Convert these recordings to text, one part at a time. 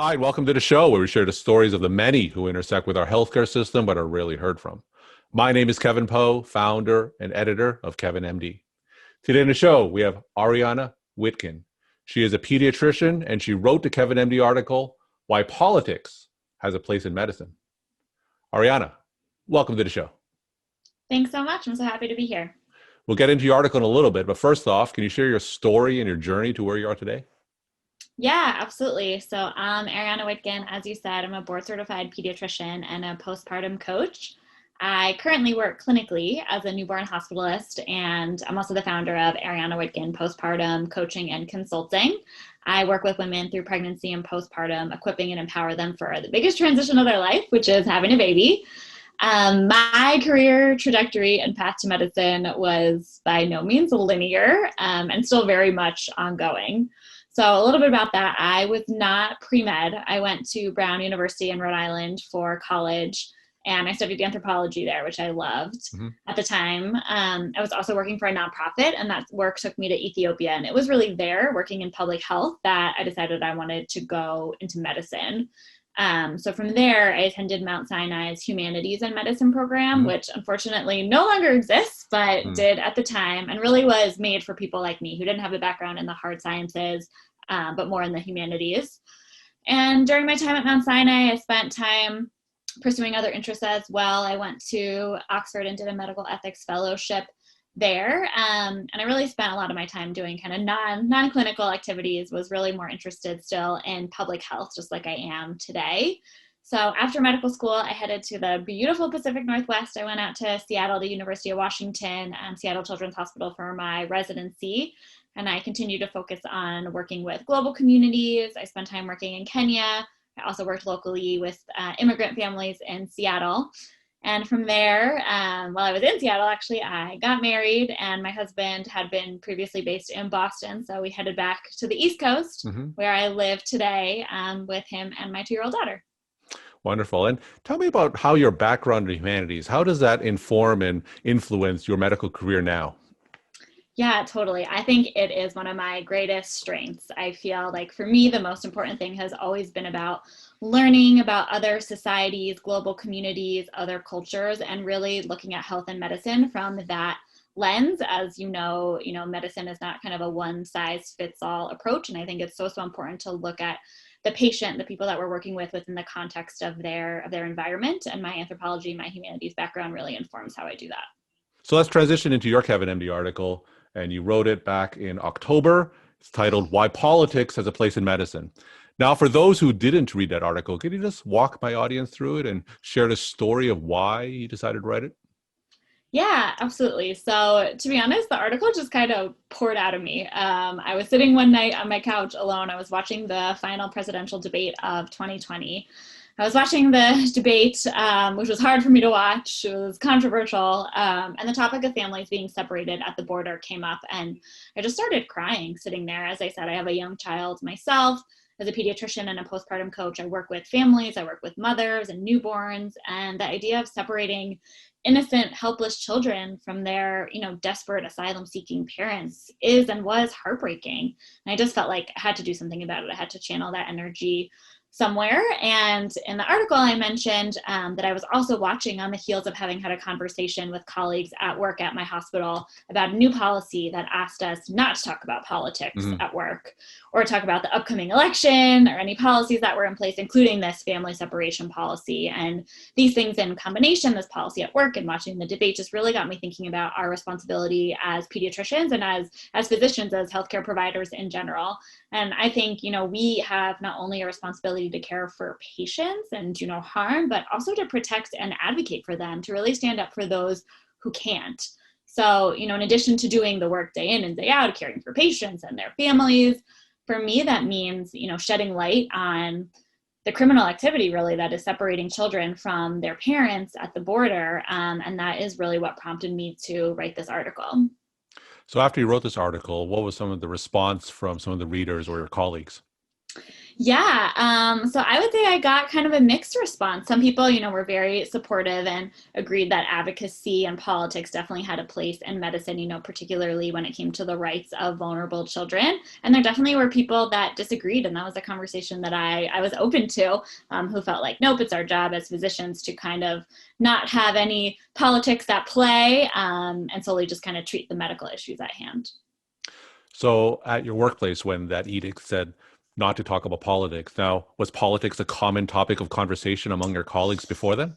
Hi, and welcome to the show where we share the stories of the many who intersect with our healthcare system but are rarely heard from. My name is Kevin Poe, founder and editor of Kevin MD. Today in the show, we have Ariana Witkin. She is a pediatrician and she wrote the Kevin MD article, Why Politics Has a Place in Medicine. Ariana, welcome to the show. Thanks so much. I'm so happy to be here. We'll get into your article in a little bit, but first off, can you share your story and your journey to where you are today? Yeah, absolutely. So I'm Ariana Witkin. As you said, I'm a board certified pediatrician and a postpartum coach. I currently work clinically as a newborn hospitalist, and I'm also the founder of Ariana Witkin Postpartum Coaching and Consulting. I work with women through pregnancy and postpartum, equipping and empower them for the biggest transition of their life, which is having a baby. My career trajectory and path to medicine was by no means linear and still very much ongoing. So a little bit about that. I was not pre-med. I went to Brown University in Rhode Island for college, and I studied anthropology there, which I loved at the time. I was also working for a nonprofit, and that work took me to Ethiopia. And it was really there, working in public health, that I decided I wanted to go into medicine. So from there, I attended Mount Sinai's Humanities and Medicine program, which unfortunately no longer exists, but did at the time, and really was made for people like me who didn't have a background in the hard sciences, but more in the humanities. And during my time at Mount Sinai, I spent time pursuing other interests as well. I went to Oxford and did a medical ethics fellowship there. And I really spent a lot of my time doing kind of non-clinical activities, was really more interested still in public health, just like I am today. So after medical school, I headed to the beautiful Pacific Northwest. I went out to Seattle, the University of Washington, and Seattle Children's Hospital for my residency. And I continue to focus on working with global communities. I spent time working in Kenya. I also worked locally with immigrant families in Seattle. And from there, while I was in Seattle, actually, I got married, and my husband had been previously based in Boston. So we headed back to the East Coast, where I live today with him and my 2-year-old daughter. Wonderful. And tell me about how your background in humanities, how does that inform and influence your medical career now? Yeah, totally. I think it is one of my greatest strengths. I feel like for me, the most important thing has always been about learning about other societies, global communities, other cultures, and really looking at health and medicine from that lens. As you know, medicine is not kind of a one size fits all approach. And I think it's so important to look at the patient, the people that we're working with within the context of their environment. And my anthropology, my humanities background really informs how I do that. So let's transition into your Kevin MD article, and you wrote it back in October. It's titled, Why Politics Has a Place in Medicine. Now, for those who didn't read that article, can you just walk my audience through it and share the story of why you decided to write it? Yeah, absolutely. So to be honest, the article just kind of poured out of me. I was sitting one night on my couch alone. I was watching the final presidential debate of 2020. I was watching the debate, which was hard for me to watch. It was controversial. And the topic of families being separated at the border came up. And I just started crying sitting there. As I said, I have a young child myself. As a pediatrician and a postpartum coach, I work with families, I work with mothers and newborns. And the idea of separating innocent, helpless children from their, desperate asylum-seeking parents is and was heartbreaking. And I just felt like I had to do something about it. I had to channel that energy somewhere. And in the article, I mentioned that I was also watching on the heels of having had a conversation with colleagues at work at my hospital about a new policy that asked us not to talk about politics at work or talk about the upcoming election or any policies that were in place, including this family separation policy. And these things in combination, this policy at work and watching the debate, just really got me thinking about our responsibility as pediatricians and as physicians, as healthcare providers in general. And I think, we have not only a responsibility to care for patients and do no harm, but also to protect and advocate for them, to really stand up for those who can't. So, in addition to doing the work day in and day out, caring for patients and their families, for me, that means, shedding light on the criminal activity really that is separating children from their parents at the border. And that is really what prompted me to write this article. So after you wrote this article, what was some of the response from some of the readers or your colleagues? Yeah, so I would say I got kind of a mixed response. Some people, were very supportive and agreed that advocacy and politics definitely had a place in medicine, particularly when it came to the rights of vulnerable children. And there definitely were people that disagreed, and that was a conversation that I was open to, who felt like, nope, it's our job as physicians to kind of not have any politics at play, and solely just kind of treat the medical issues at hand. So at your workplace, when that edict said not to talk about politics, now, was politics a common topic of conversation among your colleagues before then?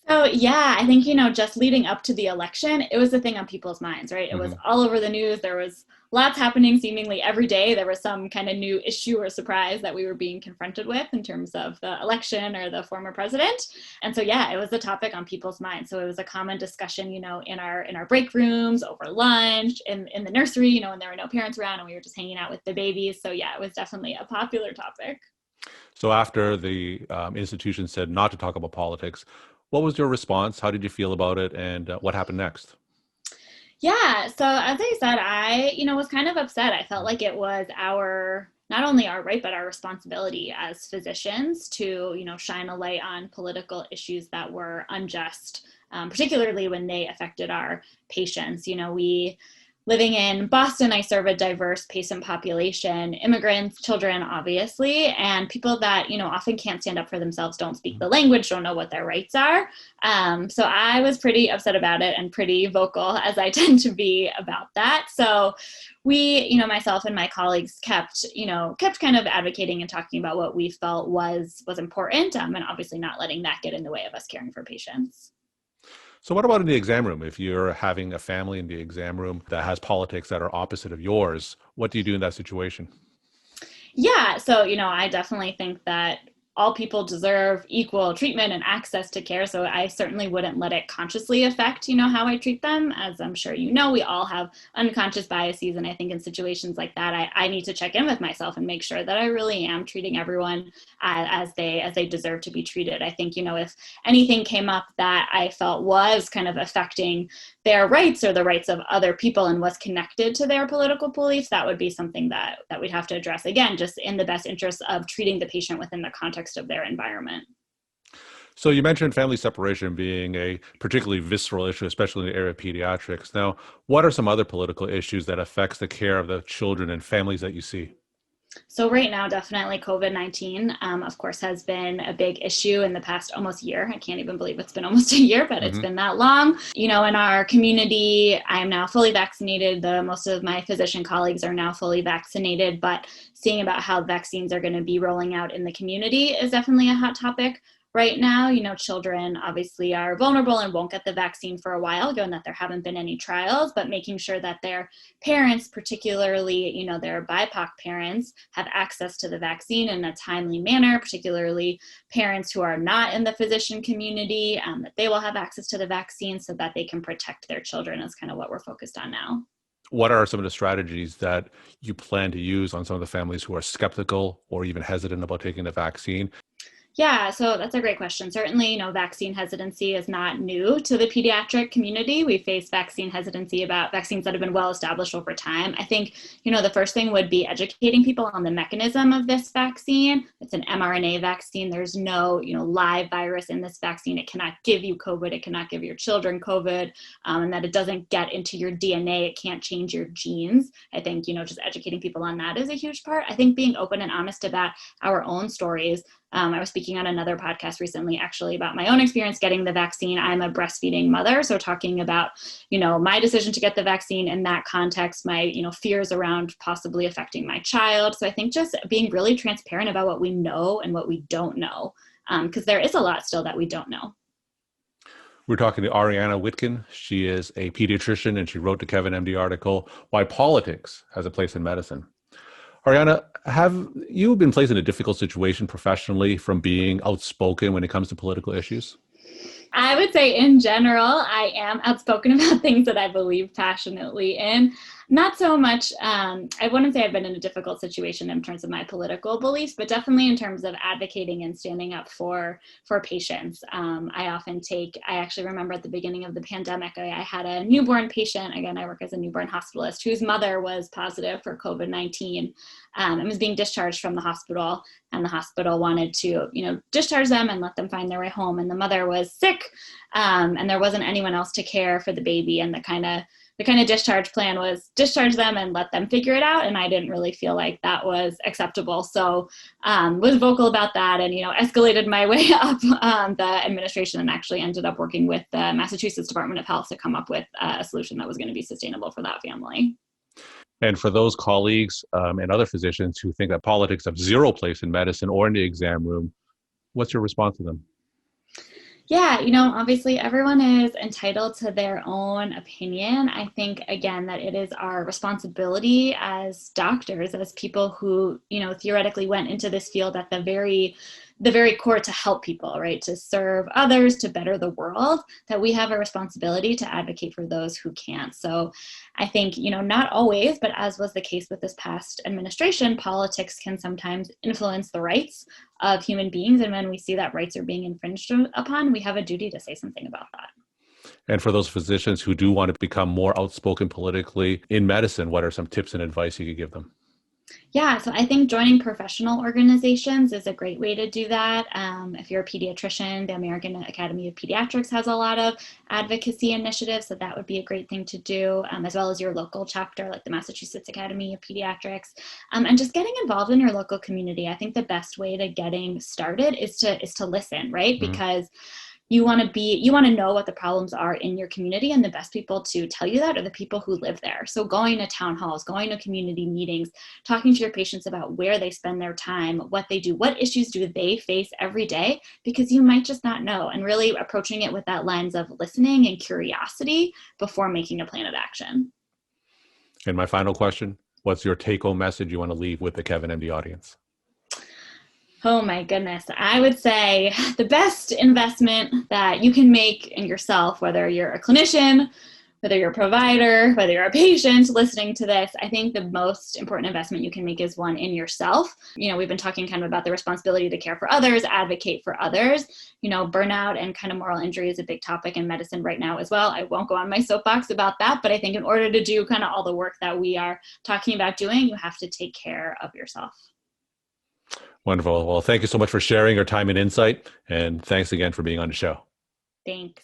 So yeah, I think, just leading up to the election, it was a thing on people's minds, right? It was Hmm. all over the news. There was lots happening seemingly every day. There was some kind of new issue or surprise that we were being confronted with in terms of the election or the former president. And so yeah, it was a topic on people's minds. So it was a common discussion, in our break rooms, over lunch, in the nursery, when there were no parents around and we were just hanging out with the babies. So yeah, it was definitely a popular topic. So after the institution said not to talk about politics, what was your response? How did you feel about it? And what happened next? Yeah, so as I said, I, was kind of upset. I felt like it was not only our right, but our responsibility as physicians to, shine a light on political issues that were unjust, particularly when they affected our patients. We living in Boston, I serve a diverse patient population, immigrants, children, obviously, and people that, often can't stand up for themselves, don't speak the language, don't know what their rights are. So I was pretty upset about it and pretty vocal, as I tend to be about that. So we, myself and my colleagues kept kind of advocating and talking about what we felt was important, and obviously not letting that get in the way of us caring for patients. So what about in the exam room? If you're having a family in the exam room that has politics that are opposite of yours, what do you do in that situation? Yeah, so I definitely think that all people deserve equal treatment and access to care. So I certainly wouldn't let it consciously affect, how I treat them. As I'm sure we all have unconscious biases. And I think in situations like that, I need to check in with myself and make sure that I really am treating everyone as they deserve to be treated. I think, if anything came up that I felt was kind of affecting their rights or the rights of other people and was connected to their political beliefs, that would be something that we'd have to address, again, just in the best interest of treating the patient within the context of their environment. So you mentioned family separation being a particularly visceral issue, especially in the area of pediatrics. Now, what are some other political issues that affects the care of the children and families that you see? So right now, definitely COVID-19, of course, has been a big issue in the past almost year. I can't even believe it's been almost a year, but it's Hmm. been that long. In our community, I'm now fully vaccinated. Most of my physician colleagues are now fully vaccinated, but seeing about how vaccines are going to be rolling out in the community is definitely a hot topic. Right now, children obviously are vulnerable and won't get the vaccine for a while, given that there haven't been any trials, but making sure that their parents, particularly, their BIPOC parents, have access to the vaccine in a timely manner, particularly parents who are not in the physician community, that they will have access to the vaccine so that they can protect their children is kind of what we're focused on now. What are some of the strategies that you plan to use on some of the families who are skeptical or even hesitant about taking the vaccine? Yeah, so that's a great question. Certainly, vaccine hesitancy is not new to the pediatric community. We face vaccine hesitancy about vaccines that have been well established over time. I think, the first thing would be educating people on the mechanism of this vaccine. It's an mRNA vaccine. There's no, live virus in this vaccine. It cannot give you COVID. It cannot give your children COVID, and that it doesn't get into your DNA. It can't change your genes. I think, just educating people on that is a huge part. I think being open and honest about our own stories. I was speaking on another podcast recently, actually, about my own experience getting the vaccine. I'm a breastfeeding mother, so talking about, my decision to get the vaccine in that context, my, fears around possibly affecting my child. So I think just being really transparent about what we know and what we don't know, because there is a lot still that we don't know. We're talking to Ariana Witkin. She is a pediatrician and she wrote the Kevin MD article, Why Politics Has a Place in Medicine. Ariana, have you been placed in a difficult situation professionally from being outspoken when it comes to political issues? I would say in general, I am outspoken about things that I believe passionately in. Not so much. I wouldn't say I've been in a difficult situation in terms of my political beliefs, but definitely in terms of advocating and standing up for patients. I actually remember at the beginning of the pandemic, I had a newborn patient. Again, I work as a newborn hospitalist whose mother was positive for COVID-19 and was being discharged from the hospital. And the hospital wanted to, discharge them and let them find their way home. And the mother was sick, and there wasn't anyone else to care for the baby. And the kind of discharge plan was discharge them and let them figure it out. And I didn't really feel like that was acceptable. So was vocal about that and, escalated my way up the administration and actually ended up working with the Massachusetts Department of Health to come up with a solution that was going to be sustainable for that family. And for those colleagues and other physicians who think that politics have zero place in medicine or in the exam room, what's your response to them? Yeah, obviously everyone is entitled to their own opinion. I think, again, that it is our responsibility as doctors, as people who, theoretically went into this field at the very core to help people, right? To serve others, to better the world, that we have a responsibility to advocate for those who can't. So I think, not always, but as was the case with this past administration, politics can sometimes influence the rights of human beings. And when we see that rights are being infringed upon, we have a duty to say something about that. And for those physicians who do want to become more outspoken politically in medicine, what are some tips and advice you could give them? Yeah, so I think joining professional organizations is a great way to do that. If you're a pediatrician, the American Academy of Pediatrics has a lot of advocacy initiatives, so that would be a great thing to do, as well as your local chapter like the Massachusetts Academy of Pediatrics, and just getting involved in your local community. I think the best way to getting started is to listen, right? Mm-hmm. Because you want to know what the problems are in your community, and the best people to tell you that are the people who live there. So going to town halls, going to community meetings, talking to your patients about where they spend their time, what they do, what issues do they face every day, because you might just not know, and really approaching it with that lens of listening and curiosity before making a plan of action. And my final question, what's your take-home message you want to leave with the Kevin MD audience? Oh my goodness. I would say the best investment that you can make in yourself, whether you're a clinician, whether you're a provider, whether you're a patient listening to this, I think the most important investment you can make is one in yourself. We've been talking kind of about the responsibility to care for others, advocate for others. Burnout and kind of moral injury is a big topic in medicine right now as well. I won't go on my soapbox about that, but I think in order to do kind of all the work that we are talking about doing, you have to take care of yourself. Wonderful. Well, thank you so much for sharing your time and insight. And thanks again for being on the show. Thanks.